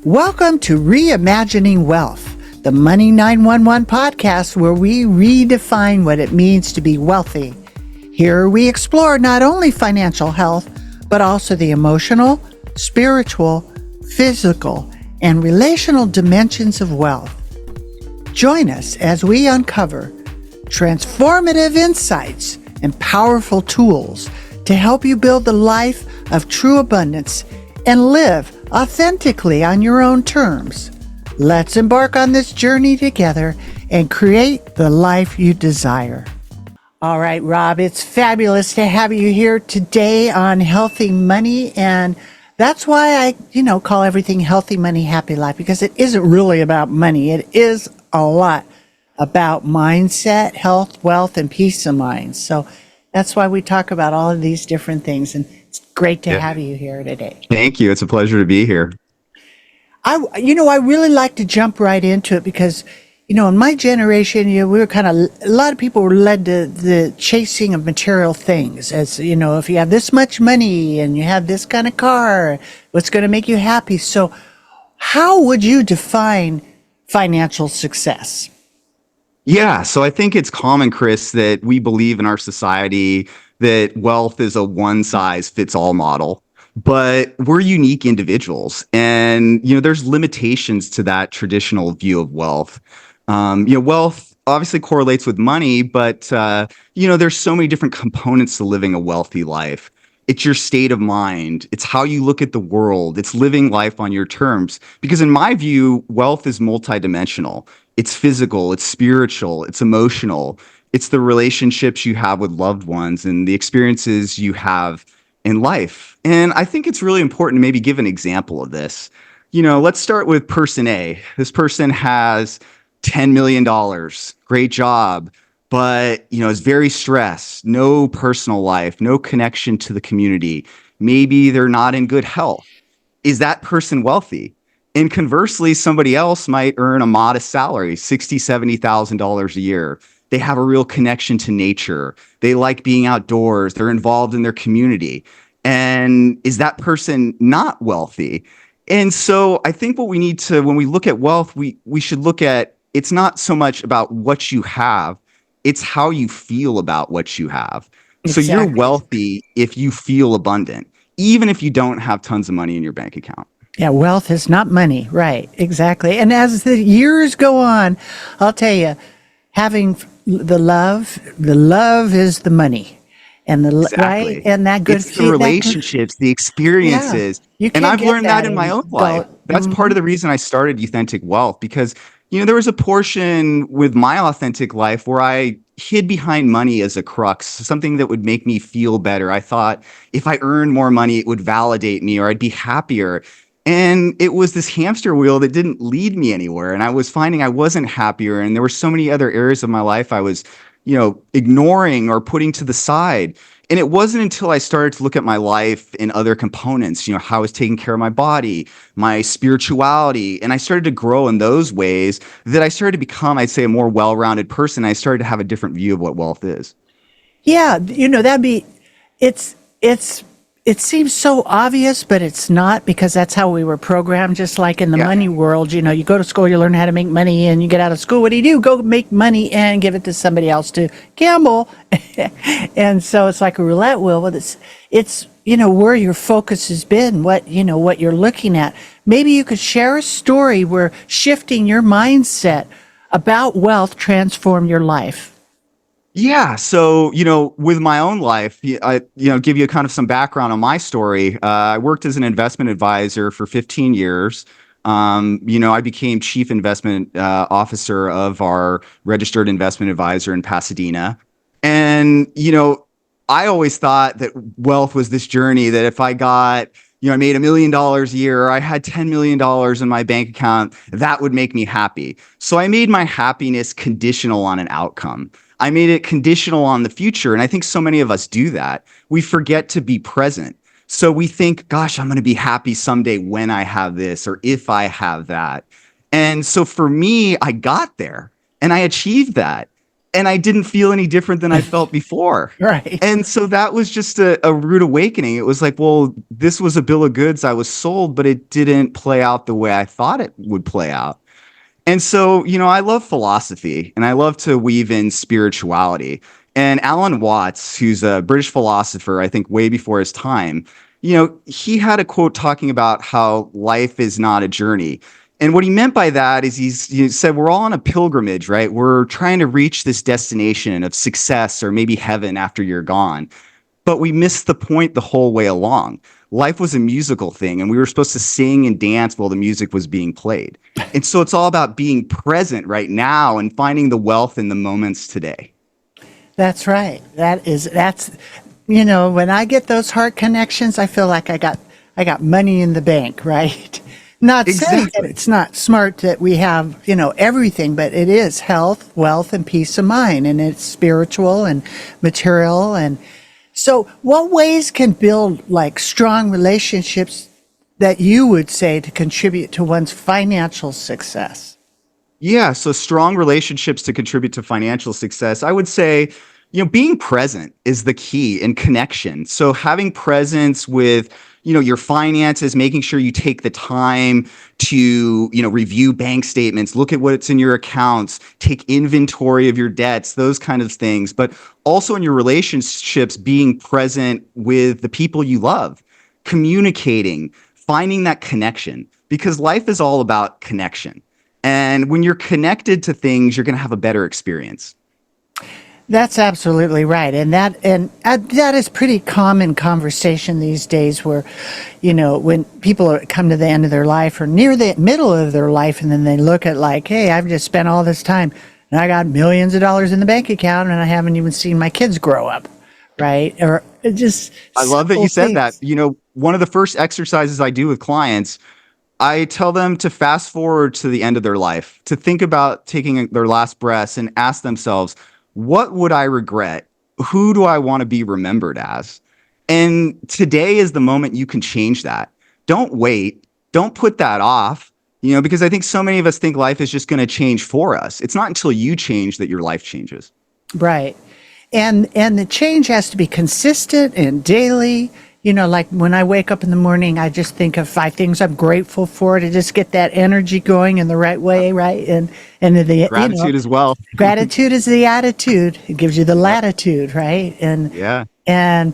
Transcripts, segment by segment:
Welcome to Reimagining Wealth, the Money 911 podcast where we redefine what it means to be wealthy. Here we explore not only financial health, but also the emotional, spiritual, physical, and relational dimensions of wealth. Join us as we uncover transformative insights and powerful tools to help you build the life of true abundance and live authentically on your own terms. Let's embark on this journey together and create the life you desire. All right, Rob, it's fabulous to have you here today on Healthy Money. And that's why I, call everything Healthy Money, Happy Life, because it isn't really about money. It is a lot about mindset, health, wealth, and peace of mind. So that's why we talk about all of these different things. And it's great to have you here today. Thank you. It's a pleasure to be here. I really like to jump right into it because, in my generation, we were a lot of people were led to the chasing of material things. As, if you have this much money and you have this kind of car, what's going to make you happy? So how would you define financial success? Yeah. So I think it's common, Chris, that we believe in our society that wealth is a one-size-fits-all model, but we're unique individuals. And, there's limitations to that traditional view of wealth. Wealth obviously correlates with money, but, there's so many different components to living a wealthy life. It's your state of mind. It's how you look at the world. It's living life on your terms. Because in my view, wealth is multidimensional. It's physical, it's spiritual, it's emotional. It's the relationships you have with loved ones and the experiences you have in life. And I think it's really important to maybe give an example of this. Let's start with person A. This person has $10 million, great job, but, is very stressed, no personal life, no connection to the community. Maybe they're not in good health. Is that person wealthy? And conversely, somebody else might earn a modest salary, $60,000, $70,000 a year. They have a real connection to nature. They like being outdoors. They're involved in their community. And is that person not wealthy? And so I think what we need to, when we look at wealth, we should look at, it's not so much about what you have, it's how you feel about what you have. Exactly. So you're wealthy if you feel abundant, even if you don't have tons of money in your bank account. Yeah, wealth is not money. Right, exactly. And as the years go on, I'll tell you, having the love is the money. And right, and that good it's the relationships, the experiences. Yeah, and I've learned that in my own life. That's part of the reason I started Authentic Wealth, because there was a portion with my authentic life where I hid behind money as a crux, something that would make me feel better. I thought if I earned more money, it would validate me or I'd be happier. And it was this hamster wheel that didn't lead me anywhere. And I was finding I wasn't happier. And there were so many other areas of my life I was, ignoring or putting to the side. And it wasn't until I started to look at my life in other components, how I was taking care of my body, my spirituality, and I started to grow in those ways that I started to become, I'd say, a more well-rounded person. I started to have a different view of what wealth is. Yeah, it seems so obvious, but it's not, because that's how we were programmed. Just like in the money world, you go to school, you learn how to make money, and you get out of school, what do? Go make money and give it to somebody else to gamble. And so it's like a roulette wheel, but it's where your focus has been, what you're looking at. Maybe you could share a story where shifting your mindset about wealth transformed your life. Yeah. So, with my own life, I, give you kind of some background on my story. I worked as an investment advisor for 15 years. I became chief investment officer of our registered investment advisor in Pasadena. And, I always thought that wealth was this journey that if I got, I made $1 million a year, or I had $10 million in my bank account, that would make me happy. So I made my happiness conditional on an outcome. I made it conditional on the future. And I think so many of us do that. We forget to be present. So we think, gosh, I'm going to be happy someday when I have this or if I have that. And so for me, I got there and I achieved that. and I didn't feel any different than I felt before. Right. And so that was just a rude awakening. It was like, well, this was a bill of goods I was sold, but it didn't play out the way I thought it would play out. And so, I love philosophy and I love to weave in spirituality. And Alan Watts, who's a British philosopher, I think way before his time, he had a quote talking about how life is not a journey. And what he meant by that is he said, we're all on a pilgrimage, right? We're trying to reach this destination of success or maybe heaven after you're gone. But we missed the point the whole way along. Life was a musical thing, and we were supposed to sing and dance while the music was being played. And so it's all about being present right now and finding the wealth in the moments today. That's right. That's when I get those heart connections, I feel like I got money in the bank, right? Not saying that Exactly. it's not smart that we have, everything, but it is health, wealth, and peace of mind, and it's spiritual and material. And so what ways can build like strong relationships that you would say to contribute to one's financial success? Yeah, so strong relationships to contribute to financial success. I would say, being present is the key in connection. So having presence with, your finances, making sure you take the time to, review bank statements, look at what's in your accounts, take inventory of your debts, those kind of things. But also in your relationships, being present with the people you love, communicating, finding that connection, because life is all about connection. And when you're connected to things, you're going to have a better experience. That's absolutely right, and that is pretty common conversation these days. Where, when people come to the end of their life or near the middle of their life, and then they look at like, hey, I've just spent all this time, and I got millions of dollars in the bank account, and I haven't even seen my kids grow up, right? Or just I love that simple you said that. things. One of the first exercises I do with clients, I tell them to fast forward to the end of their life, to think about taking their last breaths and ask themselves, what would I regret? Who do I want to be remembered as? And today is the moment you can change that. Don't wait. Don't put that off, because I think so many of us think life is just going to change for us. It's not until you change that your life changes. Right. And the change has to be consistent and daily. Like when I wake up in the morning, I just think of 5 things I'm grateful for to just get that energy going in the right way, right? And Gratitude as well. gratitude is the attitude. It gives you the Yep. latitude, right? Yeah. And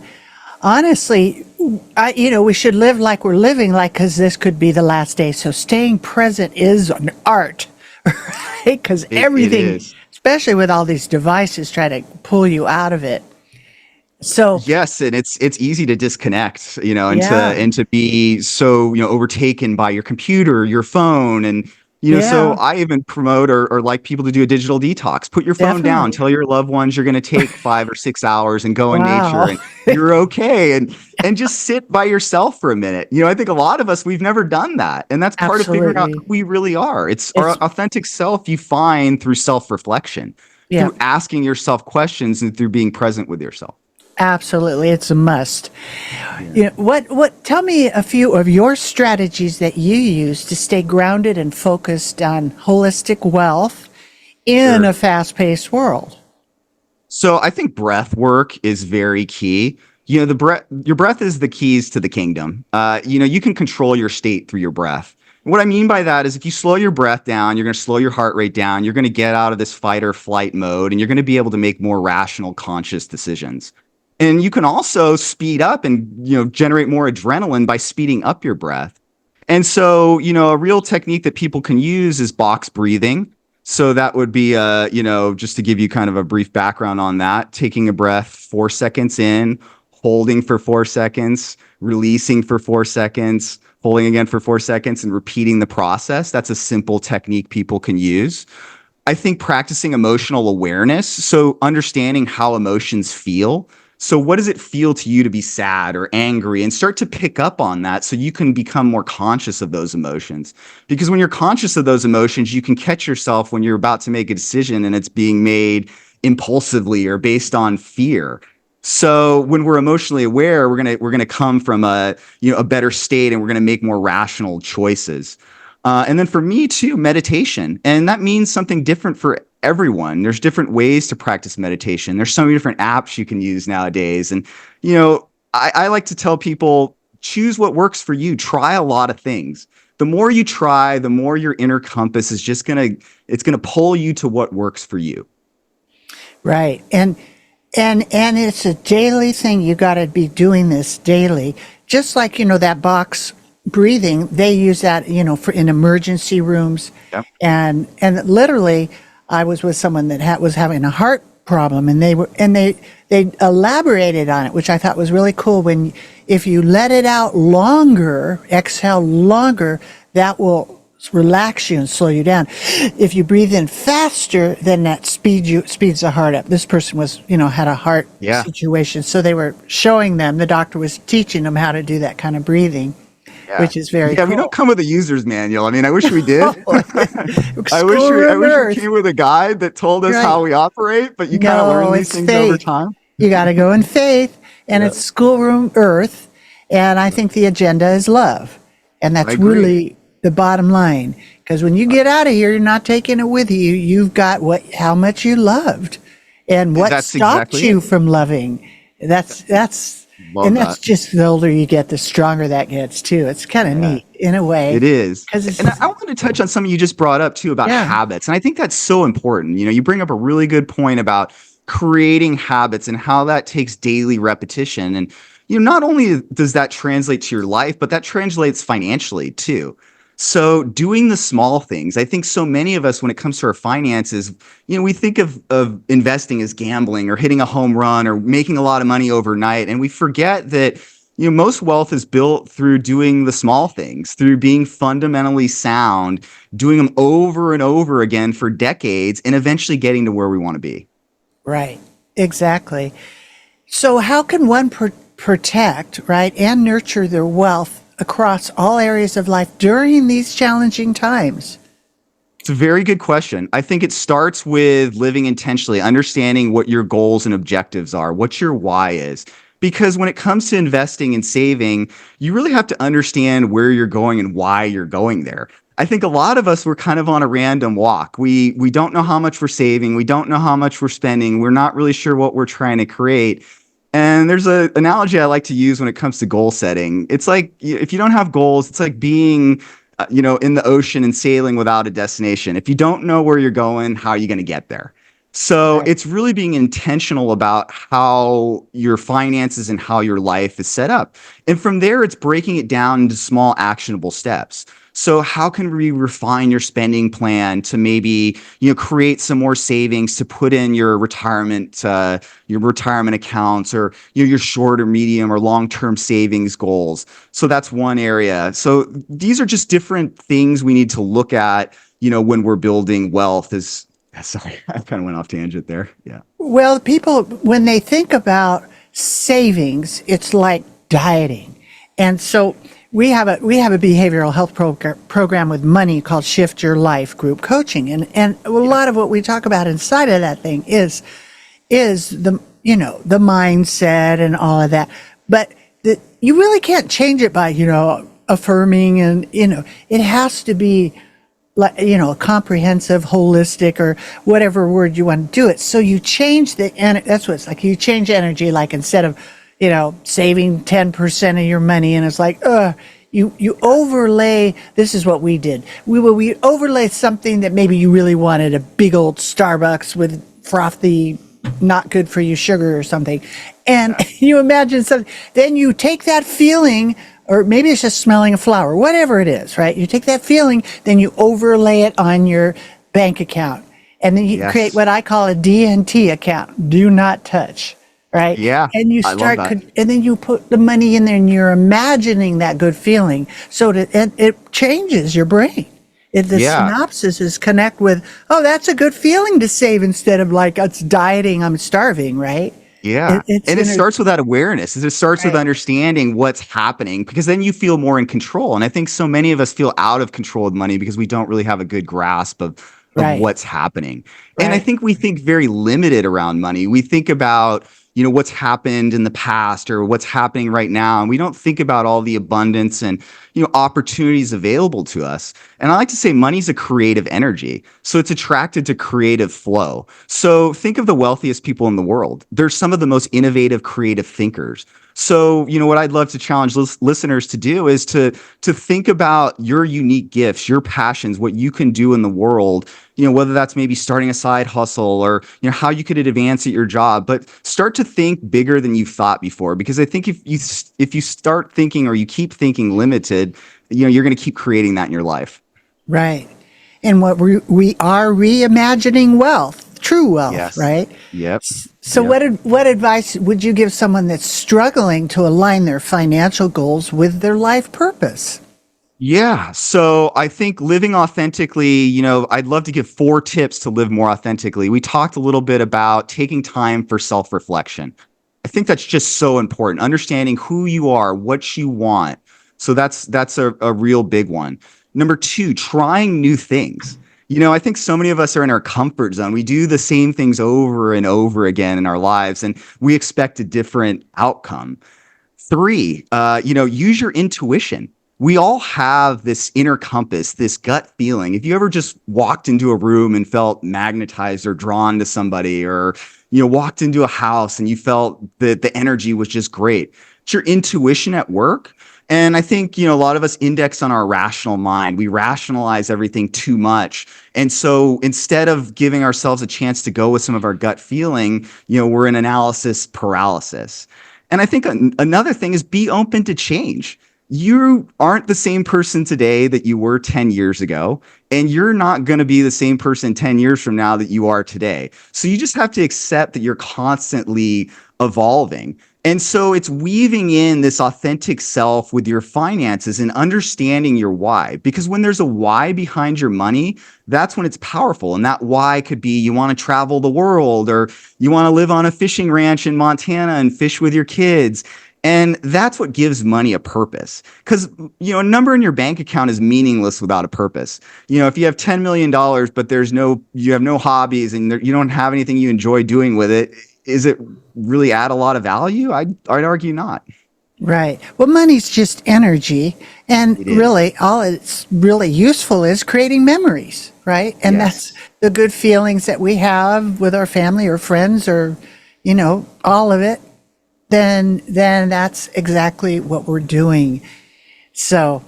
honestly, we should live like we're living, like, because this could be the last day. So staying present is an art, right? Because It everything, is. especially with all these devices, try to pull you out of it. So, Yes, and it's easy to disconnect, and to yeah, be so, overtaken by your computer, your phone, and so yeah, I even promote or like people to do a digital detox. Put your phone down. definitely. Tell your loved ones you're going to take 5 or 6 hours and go in nature, Wow. and you're okay, and just sit by yourself for a minute. I think a lot of us we've never done that, and that's part of figuring out Absolutely. who we really are. It's our It's, authentic self you find through self-reflection, yeah, through asking yourself questions, and through being present with yourself. absolutely. It's a must. Yeah. Tell me a few of your strategies that you use to stay grounded and focused on holistic wealth in Sure. a fast paced world. So I think breath work is very key. Your breath is the keys to the kingdom. You can control your state through your breath. What I mean by that is if you slow your breath down, you're going to slow your heart rate down. You're going to get out of this fight or flight mode, and you're going to be able to make more rational, conscious decisions. And you can also speed up and, generate more adrenaline by speeding up your breath. And so, a real technique that people can use is box breathing. So that would be, just to give you kind of a brief background on that, taking a breath 4 seconds in, holding for 4 seconds, releasing for 4 seconds, holding again for 4 seconds, and repeating the process. That's a simple technique people can use. I think practicing emotional awareness, so understanding how emotions feel. So what does it feel to you to be sad or angry, and start to pick up on that so you can become more conscious of those emotions. Because when you're conscious of those emotions, you can catch yourself when you're about to make a decision and it's being made impulsively or based on fear. So when we're emotionally aware, we're gonna come from a better state, and we're gonna make more rational choices. And then for me too, meditation, and that means something different for everyone. There's different ways to practice meditation. There's so many different apps you can use nowadays. And, you know, I like to tell people, choose what works for you. Try a lot of things. The more you try, the more your inner compass is just it's going to pull you to what works for you. Right. And it's a daily thing. You got to be doing this daily. Just like, that box breathing, they use that, for in emergency rooms. Yep. And literally I was with someone that was having a heart problem, and they elaborated on it, which I thought was really cool. If you let it out longer, exhale longer, that will relax you and slow you down. If you breathe in faster, then that speeds the heart up. This person was, had a heart situation. So they were showing them, the doctor was teaching them how to do that kind of breathing, which is very cool. We don't come with a user's manual. I mean, I wish we did. I wish we came with a guide that told us how we operate, but you kind of learn these things over time. You got to go in faith, and it's schoolroom earth, and I think the agenda is love. And that's really the bottom line, because when you get out of here, you're not taking it with you. You've got how much you loved, and what stopped you from loving. That's just the older you get, the stronger that gets too. It's kind of neat in a way. It is. And I wanted to touch on something you just brought up too about habits, and I think that's so important. You bring up a really good point about creating habits and how that takes daily repetition. And not only does that translate to your life, but that translates financially too. So doing the small things, I think so many of us, when it comes to our finances, we think of investing as gambling or hitting a home run or making a lot of money overnight. And we forget that, most wealth is built through doing the small things, through being fundamentally sound, doing them over and over again for decades, and eventually getting to where we want to be. Right. Exactly. So how can one protect, right, and nurture their wealth across all areas of life during these challenging times? It's a very good question. I think it starts with living intentionally, understanding what your goals and objectives are, what your why is. Because when it comes to investing and saving, you really have to understand where you're going and why you're going there. I think a lot of us, we're kind of on a random walk. We don't know how much we're saving. We don't know how much we're spending. We're not really sure what we're trying to create. And there's an analogy I like to use when it comes to goal setting. It's like, if you don't have goals, it's like being, in the ocean and sailing without a destination. If you don't know where you're going, how are you going to get there? So it's really being intentional about how your finances and how your life is set up. And from there, it's breaking it down into small actionable steps. So how can we refine your spending plan to maybe, create some more savings to put in your retirement accounts, or your short or medium or long-term savings goals. So that's one area. So these are just different things we need to look at, when we're building wealth. Sorry, I kind of went off tangent there. Yeah. Well, people, when they think about savings, it's like dieting. And so we have a behavioral health program with money called Shift Your Life Group Coaching. And a lot of what we talk about inside of that thing is the, the mindset and all of that. But you really can't change it by, affirming, and, it has to be like, comprehensive, holistic, or whatever word you want to do it. So you change that's what it's like. You change energy, like instead of, saving 10% of your money, and it's like, you overlay. This is what we did. We overlay something that maybe you really wanted, a big old Starbucks with frothy, not good for you sugar or something. And you imagine something, then you take that feeling, or maybe it's just smelling a flower, whatever it is, right? You take that feeling, then you overlay it on your bank account. And then you create what I call a DNT account, do not touch, right? Yeah. And you start, and then you put the money in there, and you're imagining that good feeling. So it changes your brain. The synopsis is connect with, oh, that's a good feeling to save, instead of like, it's dieting, I'm starving, right? Yeah. And it starts with that awareness. It starts with understanding what's happening, because then you feel more in control. And I think so many of us feel out of control with money because we don't really have a good grasp of what's happening. And I think we think very limited around money. We think about, what's happened in the past or what's happening right now. And we don't think about all the abundance and, opportunities available to us. And I like to say money's a creative energy. So it's attracted to creative flow. So think of the wealthiest people in the world. They're some of the most innovative, creative thinkers. So, what I'd love to challenge listeners to do is to think about your unique gifts, your passions, what you can do in the world, whether that's maybe starting a side hustle or, how you could advance at your job, but start to think bigger than you've thought before. Because I think if you start thinking or you keep thinking limited, you're going to keep creating that in your life. Right. And what we are reimagining wealth, true wealth, Yes. right? Yep. So what advice would you give someone that's struggling to align their financial goals with their life purpose? Yeah. So I think living authentically, I'd love to give 4 tips to live more authentically. We talked a little bit about taking time for self-reflection. I think that's just so important. Understanding who you are, what you want. So that's a real big one. Number 2, trying new things. I think so many of us are in our comfort zone. We do the same things over and over again in our lives, and we expect a different outcome. 3, use your intuition. We all have this inner compass, this gut feeling. If you ever just walked into a room and felt magnetized or drawn to somebody, or walked into a house and you felt that the energy was just great, it's your intuition at work. And I think, a lot of us index on our rational mind. We rationalize everything too much. And so instead of giving ourselves a chance to go with some of our gut feeling, we're in analysis paralysis. And I think another thing is be open to change. You aren't the same person today that you were 10 years ago, and you're not going to be the same person 10 years from now that you are today. So you just have to accept that you're constantly evolving. And so it's weaving in this authentic self with your finances and understanding your why. Because when there's a why behind your money, that's when it's powerful. And that why could be you want to travel the world, or you want to live on a fishing ranch in Montana and fish with your kids. And that's what gives money a purpose. Because, a number in your bank account is meaningless without a purpose. If you have $10 million, but you have no hobbies and you don't have anything you enjoy doing with it, is it really add a lot of value? I'd argue not. Right. Well, money's just energy. And really, all it's really useful is creating memories, right? And Yes. that's the good feelings that we have with our family or friends or, all of it. Then that's exactly what we're doing. So,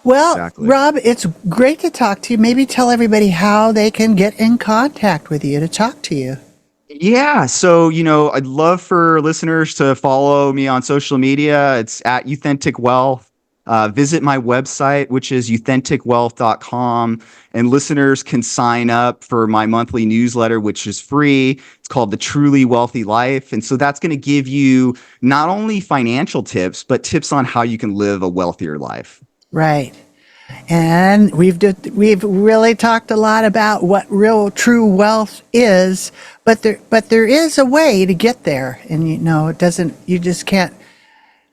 well, Exactly. Rob, it's great to talk to you. Maybe tell everybody how they can get in contact with you to talk to you. Yeah. So, I'd love for listeners to follow me on social media. It's at Authentic Wealth. Visit my website, which is authenticwealth.com. And listeners can sign up for my monthly newsletter, which is free. It's called The Truly Wealthy Life. And so that's going to give you not only financial tips, but tips on how you can live a wealthier life. Right. And we've really talked a lot about what real true wealth is, but there is a way to get there. And you just can't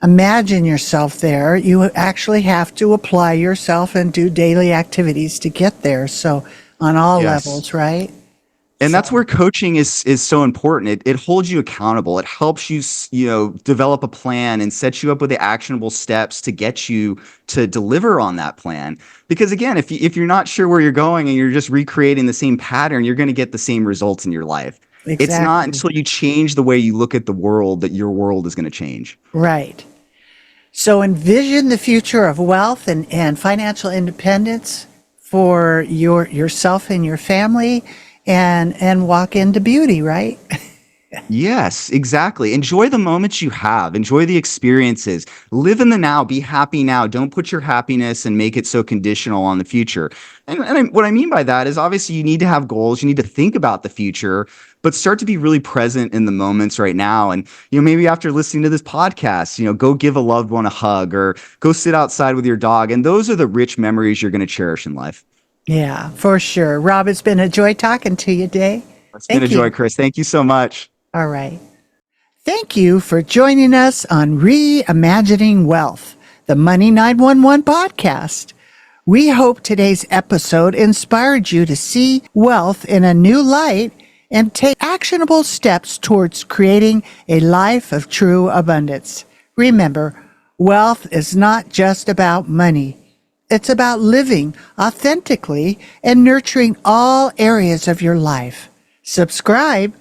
imagine yourself there. You actually have to apply yourself and do daily activities to get there. So on all Yes. levels, right? And that's where coaching is so important. It holds you accountable. It helps you, develop a plan and sets you up with the actionable steps to get you to deliver on that plan. Because again, if you're not sure where you're going and you're just recreating the same pattern, you're going to get the same results in your life. It's not Exactly. until you change the way you look at the world that your world is going to change. Right. So envision the future of wealth and financial independence for yourself and your family and walk into beauty, right? Yes, exactly. Enjoy the moments you have. Enjoy the experiences. Live in the now. Be happy now. Don't put your happiness and make it so conditional on the future. What I mean by that is obviously you need to have goals. You need to think about the future, but start to be really present in the moments right now. And, maybe after listening to this podcast, go give a loved one a hug or go sit outside with your dog. And those are the rich memories you're going to cherish in life. Yeah, for sure. Rob, it's been a joy talking to you today. It's been a joy, Chris. Thank you so much. All right. Thank you for joining us on Reimagining Wealth, the Money 911 podcast. We hope today's episode inspired you to see wealth in a new light and take actionable steps towards creating a life of true abundance. Remember, wealth is not just about money. It's about living authentically and nurturing all areas of your life. Subscribe,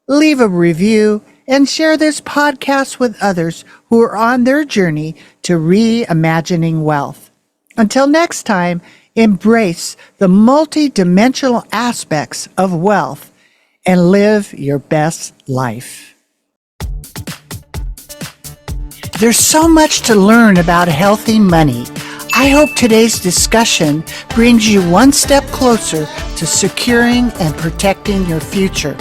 leave a review, and share this podcast with others who are on their journey to reimagining wealth. Until next time, embrace the multi-dimensional aspects of wealth and live your best life. There's so much to learn about healthy money. I hope today's discussion brings you one step closer to securing and protecting your future.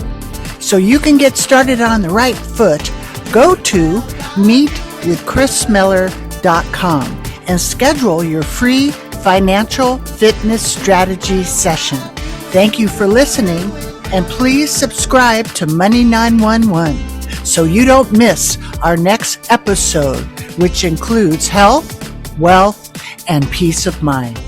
So you can get started on the right foot, go to meetwithchrismiller.com and schedule your free financial fitness strategy session. Thank you for listening, and please subscribe to Money 911 so you don't miss our next episode, which includes health, wealth, and peace of mind.